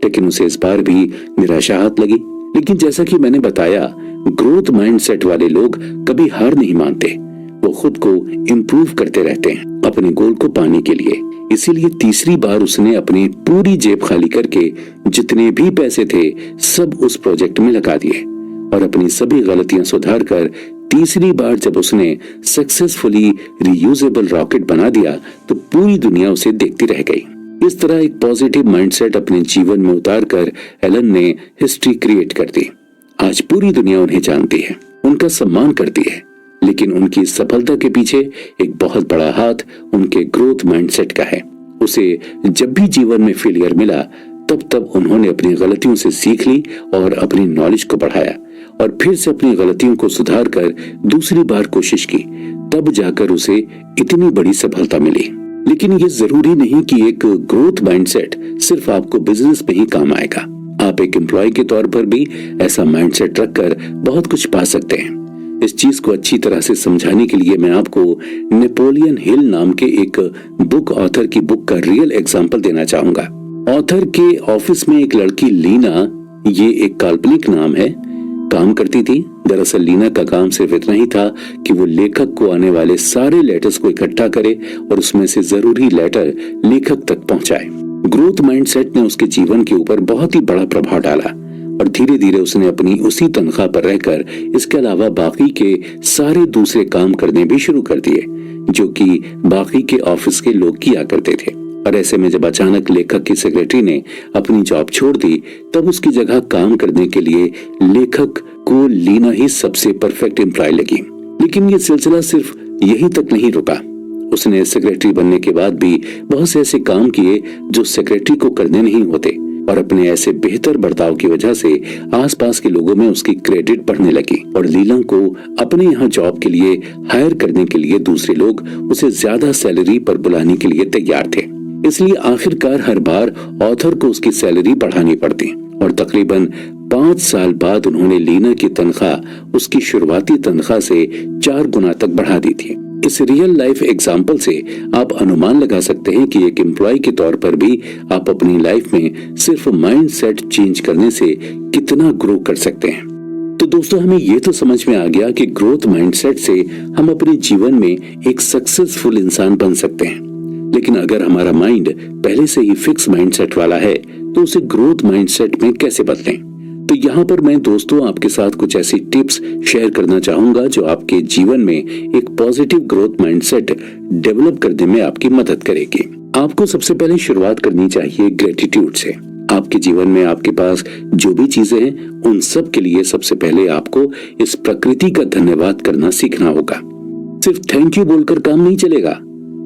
लेकिन उसे इस बार भी निराशा हाथ लगी। लेकिन जैसा कि मैंने बताया, ग्रोथ माइंडसेट वाले लोग कभी हार नहीं मानते, वो खुद को इम्प्रूव करते रहते हैं अपने गोल को पाने के लिए। इसीलिए तीसरी बार उसने अपनी पूरी जेब खाली करके जितने भी पैसे थे सब उस प्रोजेक्ट में लगा दिए और अपनी सभी गलतियां सुधारकर तीसरी बार जब उसने सक्सेसफुली रीयूजेबल रॉकेट बना दिया तो पूरी दुनिया उसे देखती रह गई। इस तरह एक पॉजिटिव माइंडसेट अपने जीवन में उतारकर एलन ने हिस्ट्री क्रिएट कर दी। आज पूरी दुनिया उन्हें जानती है, उनका सम्मान करती है, लेकिन उनकी सफलता के पीछे एक बहुत बड़ा हाथ उनके ग्रोथ माइंडसेट का है। उसे जब भी जीवन में फेलियर मिला तब उन्होंने अपनी गलतियों से सीख ली और अपनी नॉलेज को बढ़ाया और फिर से अपनी गलतियों को सुधारकर दूसरी बार कोशिश की, तब जाकर उसे इतनी बड़ी सफलता मिली। लेकिन ये जरूरी नहीं कि एक ग्रोथ माइंडसेट सिर्फ आपको बिजनेस में ही काम आएगा। आप एक एम्प्लॉय के तौर पर भी ऐसा माइंडसेट रखकर बहुत कुछ पा सकते हैं। इस चीज को अच्छी तरह से समझाने के लिए मैं आपको नेपोलियन हिल नाम के एक बुक ऑथर की बुक का रियल एग्जाम्पल देना चाहूंगा। ऑथर के ऑफिस में एक लड़की लीना, ये एक काल्पनिक नाम है, काम करती थी। दरअसल लीना का काम सिर्फ इतना ही था कि वो लेखक को आने वाले सारे लेटर्स को इकट्ठा करे और उसमें से जरूरी लेटर लेखक तक पहुंचाए। ग्रोथ माइंडसेट ने उसके जीवन के ऊपर बहुत ही बड़ा प्रभाव डाला और धीरे धीरे उसने अपनी उसी तनख्वाह पर रहकर इसके अलावा बाकी के सारे दूसरे काम करने भी शुरू कर दिए जो कि बाकी के ऑफिस के लोग किया करते थे। और ऐसे में जब अचानक लेखक की सेक्रेटरी ने अपनी जॉब छोड़ दी, तब उसकी जगह काम करने के लिए लेखक को लीना ही सबसे परफेक्ट एम्प्लॉय लगी। लेकिन ये सिलसिला सिर्फ यही तक नहीं रुका। उसने सेक्रेटरी बनने के बाद भी बहुत से ऐसे काम किए जो सेक्रेटरी को करने नहीं होते और अपने ऐसे बेहतर बर्ताव की वजह से आसपास के लोगों में उसकी क्रेडिट बढ़ने लगी और लीला को अपने यहाँ जॉब के लिए हायर करने के लिए दूसरे लोग उसे ज्यादा सैलरी पर बुलाने के लिए तैयार थे। इसलिए आखिरकार हर बार ऑथर को उसकी सैलरी बढ़ानी पड़ती और तकरीबन 5 साल बाद उन्होंने लीना की तनख्वाह उसकी शुरुआती तनख्वाह से 4 गुना तक बढ़ा दी थी। इस रियल लाइफ एग्जाम्पल से आप अनुमान लगा सकते हैं कि एक एम्प्लॉय के तौर पर भी आप अपनी लाइफ में सिर्फ माइंडसेट चेंज करने से कितना ग्रो कर सकते हैं। तो दोस्तों, हमें ये तो समझ में आ गया कि ग्रोथ माइंडसेट से हम अपने जीवन में एक सक्सेसफुल इंसान बन सकते हैं। लेकिन अगर हमारा माइंड पहले से ही फिक्स माइंडसेट वाला है तो उसे ग्रोथ माइंडसेट में कैसे बदलें? तो यहाँ पर मैं दोस्तों आपके साथ कुछ ऐसी टिप्स शेयर करना चाहूंगा जो आपके जीवन में एक पॉजिटिव ग्रोथ माइंडसेट डेवलप करने में आपकी मदद करेगी। आपको सबसे पहले शुरुआत करनी चाहिए ग्रेटिट्यूड से। आपके जीवन में आपके पास जो भी चीजें हैं उन सब के लिए सबसे पहले आपको इस प्रकृति का धन्यवाद करना सीखना होगा। सिर्फ थैंक यू बोलकर काम नहीं चलेगा।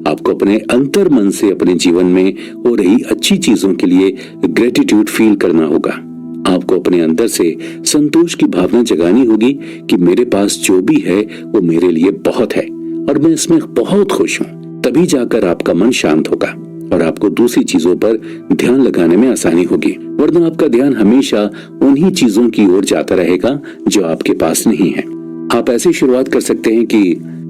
आपको अपने अंतर मन से अपने जीवन में हो रही अच्छी चीजों के लिए ग्रेटिट्यूड फील करना होगा। आपको अपने अंदर से संतोष की भावना जगानी होगी कि मेरे पास जो भी है वो मेरे लिए बहुत है और मैं इसमें बहुत खुश हूँ। तभी जाकर आपका मन शांत होगा और आपको दूसरी चीजों पर ध्यान लगाने में आसानी होगी, वरना आपका ध्यान हमेशा उन्हीं चीजों की ओर जाता रहेगा जो आपके पास नहीं है। आप ऐसे शुरुआत कर सकते हैं कि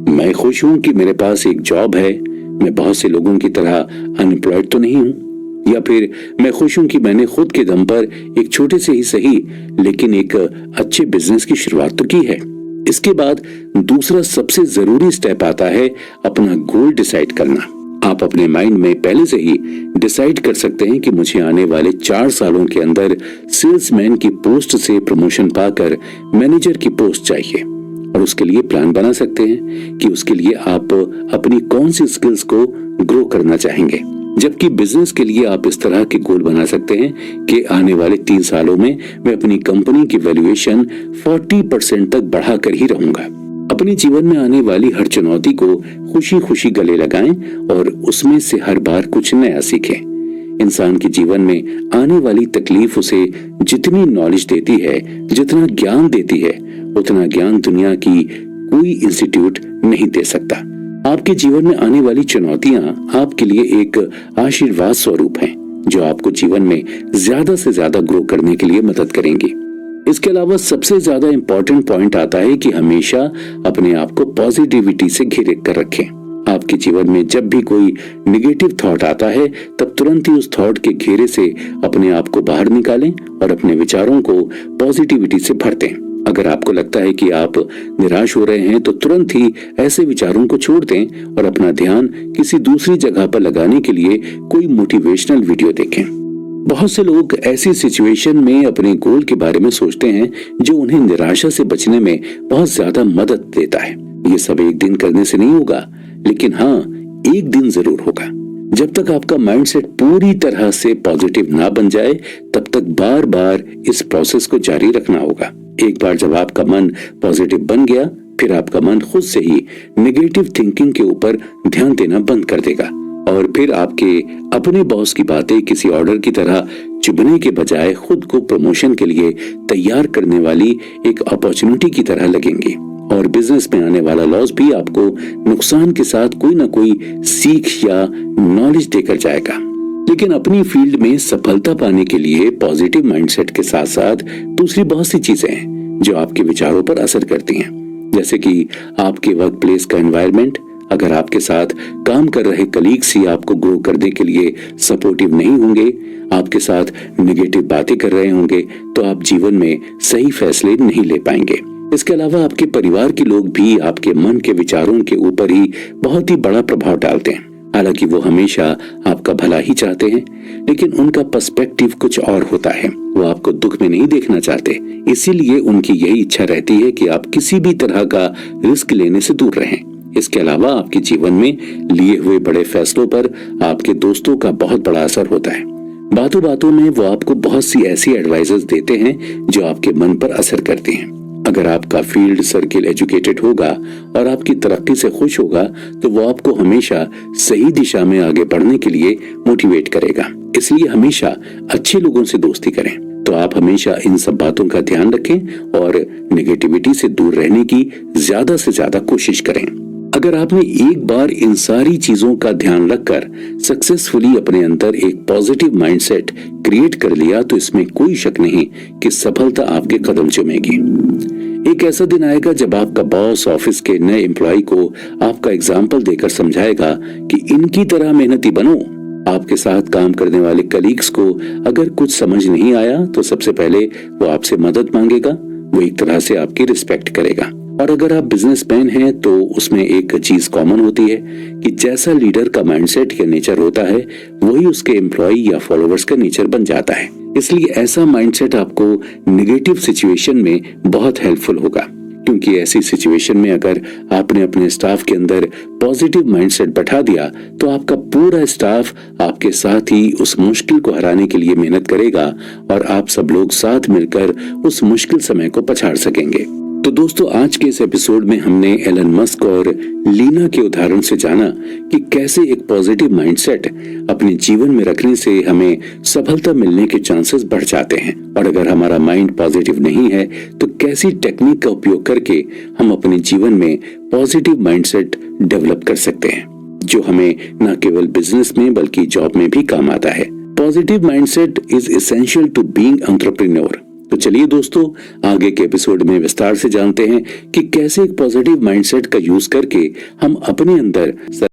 मैं खुश हूँ कि मेरे पास एक जॉब है, मैं बहुत से लोगों की तरह अनएम्प्लॉयड तो नहीं हूँ। या फिर मैं खुश हूं कि मैंने खुद के दम पर एक छोटे से ही सही लेकिन एक अच्छे बिजनेस की शुरुआत तो की है। इसके बाद दूसरा सबसे जरूरी स्टेप आता है अपना गोल डिसाइड करना। आप अपने माइंड में पहले से ही डिसाइड कर सकते हैं कि मुझे आने वाले 4 सालों के अंदर सेल्समैन की पोस्ट से प्रमोशन पाकर मैनेजर की पोस्ट चाहिए और उसके लिए प्लान बना सकते हैं कि उसके लिए आप अपनी कौन सी स्किल्स को ग्रो करना चाहेंगे। जबकि बिजनेस के लिए आप इस तरह के गोल बना सकते हैं कि आने वाले 3 सालों में मैं अपनी कंपनी की वैल्यूएशन 40% तक बढ़ाकर ही रहूंगा। अपने जीवन में आने वाली हर चुनौती को खुशी खुशी गले लगाएं और उसमें से हर बार कुछ नया सीखें। इंसान के जीवन में आने वाली तकलीफ उसे जितनी नॉलेज देती है, जितना ज्ञान देती है, उतना ज्ञान दुनिया की कोई इंस्टीट्यूट नहीं दे सकता। आपके जीवन में आने वाली चुनौतियां आपके लिए एक आशीर्वाद स्वरूप हैं जो आपको जीवन में ज्यादा से ज्यादा ग्रो करने के लिए मदद करेंगी। इसके अलावा सबसे ज्यादा इंपॉर्टेंट पॉइंट आता है कि हमेशा अपने आप को पॉजिटिविटी से घिरे कर रखें। आपके जीवन में जब भी कोई निगेटिव थॉट आता है तब तुरंत ही उस थॉट के घेरे से अपने आप को बाहर निकालें और अपने विचारों को पॉजिटिविटी से भर दें। अगर आपको लगता है कि आप निराश हो रहे हैं तो तुरंत ही ऐसे विचारों को छोड़ दें और अपना ध्यान किसी दूसरी जगह पर लगाने के लिए कोई मोटिवेशनल वीडियो देखें। बहुत से लोग ऐसी सिचुएशन में अपने गोल के बारे में सोचते हैं जो उन्हें निराशा से बचने में बहुत ज्यादा मदद देता है। ये सब एक दिन करने से नहीं होगा, लेकिन हाँ, एक दिन जरूर होगा। जब तक आपका माइंडसेट पूरी तरह से पॉजिटिव ना बन जाए तब तक बार बार इस प्रोसेस को जारी रखना होगा। एक बार जब आपका मन पॉजिटिव बन गया, फिर आपका मन खुद से ही नेगेटिव थिंकिंग के ऊपर ध्यान देना बंद कर देगा और फिर आपके अपने बॉस की बातें किसी ऑर्डर की तरह चुभने के बजाय खुद को प्रमोशन के लिए तैयार करने वाली एक अपॉर्चुनिटी की तरह लगेंगी और बिजनेस में आने वाला लॉस भी आपको नुकसान के साथ कोई ना कोई सीख या नॉलेज देकर जाएगा। लेकिन अपनी फील्ड में सफलता पाने के लिए पॉजिटिव माइंडसेट के साथ साथ दूसरी बहुत सी चीजें हैं जो आपके विचारों पर असर करती हैं, जैसे कि आपके वर्क प्लेस का एनवायरनमेंट। अगर आपके साथ काम कर रहे कलीग्स ही आपको ग्रो करने के लिए सपोर्टिव नहीं होंगे, आपके साथ नेगेटिव बातें कर रहे होंगे, तो आप जीवन में सही फैसले नहीं ले पाएंगे। इसके अलावा आपके परिवार के लोग भी आपके मन के विचारों के ऊपर ही बहुत ही बड़ा प्रभाव डालते हैं। हालांकि वो हमेशा आपका भला ही चाहते हैं, लेकिन उनका पर्सपेक्टिव कुछ और होता है। वो आपको दुख में नहीं देखना चाहते, इसीलिए उनकी यही इच्छा रहती है कि आप किसी भी तरह का रिस्क लेने से दूर रहें। इसके अलावा आपके जीवन में लिए हुए बड़े फैसलों पर आपके दोस्तों का बहुत बड़ा असर होता है। बातों बातों में वो आपको बहुत सी ऐसी एडवाइजेस देते हैं जो आपके मन पर असर करते हैं। अगर आपका फील्ड सर्किल एजुकेटेड होगा और आपकी तरक्की से खुश होगा तो वो आपको हमेशा सही दिशा में आगे बढ़ने के लिए मोटिवेट करेगा। इसलिए हमेशा अच्छे लोगों से दोस्ती करें। तो आप हमेशा इन सब बातों का ध्यान रखें और नेगेटिविटी से दूर रहने की ज्यादा से ज्यादा कोशिश करें। अगर आपने एक बार इन सारी चीजों का ध्यान रखकर सक्सेसफुली अपने अंदर एक पॉजिटिव माइंडसेट क्रिएट कर लिया तो इसमें कोई शक नहीं कि सफलता आपके कदम चूमेगी। एक ऐसा दिन आएगा जब आपका बॉस ऑफिस के नए एम्प्लॉय को आपका एग्जाम्पल देकर समझाएगा कि इनकी तरह मेहनती बनो। आपके साथ काम करने वाले कलीग्स को अगर कुछ समझ नहीं आया तो सबसे पहले वो आपसे मदद मांगेगा, वो एक तरह से आपकी रिस्पेक्ट करेगा। और अगर आप बिजनेसमैन हैं तो उसमें एक चीज कॉमन होती है कि जैसा लीडर का माइंडसेट या नेचर होता है वही उसके एम्प्लॉय या फॉलोअर्स का नेचर बन जाता है। इसलिए ऐसा माइंडसेट आपको नेगेटिव सिचुएशन में बहुत हेल्पफुल होगा, क्योंकि ऐसी सिचुएशन में अगर आपने अपने स्टाफ के अंदर पॉजिटिव माइंडसेट बैठा दिया तो आपका पूरा स्टाफ आपके साथ ही उस मुश्किल को हराने के लिए मेहनत करेगा और आप सब लोग साथ मिलकर उस मुश्किल समय को पछाड़ सकेंगे। तो दोस्तों, आज के इस एपिसोड में हमने एलन मस्क और लीना के उदाहरण से जाना कि कैसे एक पॉजिटिव माइंडसेट अपने जीवन में रखने से हमें सफलता मिलने के चांसेस बढ़ जाते हैं। और अगर हमारा माइंड पॉजिटिव नहीं है तो कैसी टेक्निक का उपयोग करके हम अपने जीवन में पॉजिटिव माइंडसेट डेवलप कर सकते हैं, जो हमें न केवल बिजनेस में बल्कि जॉब में भी काम आता है। Positive mindset is essential to being entrepreneur. तो चलिए दोस्तों, आगे के एपिसोड में विस्तार से जानते हैं कि कैसे एक पॉजिटिव माइंडसेट का यूज करके हम अपने अंदर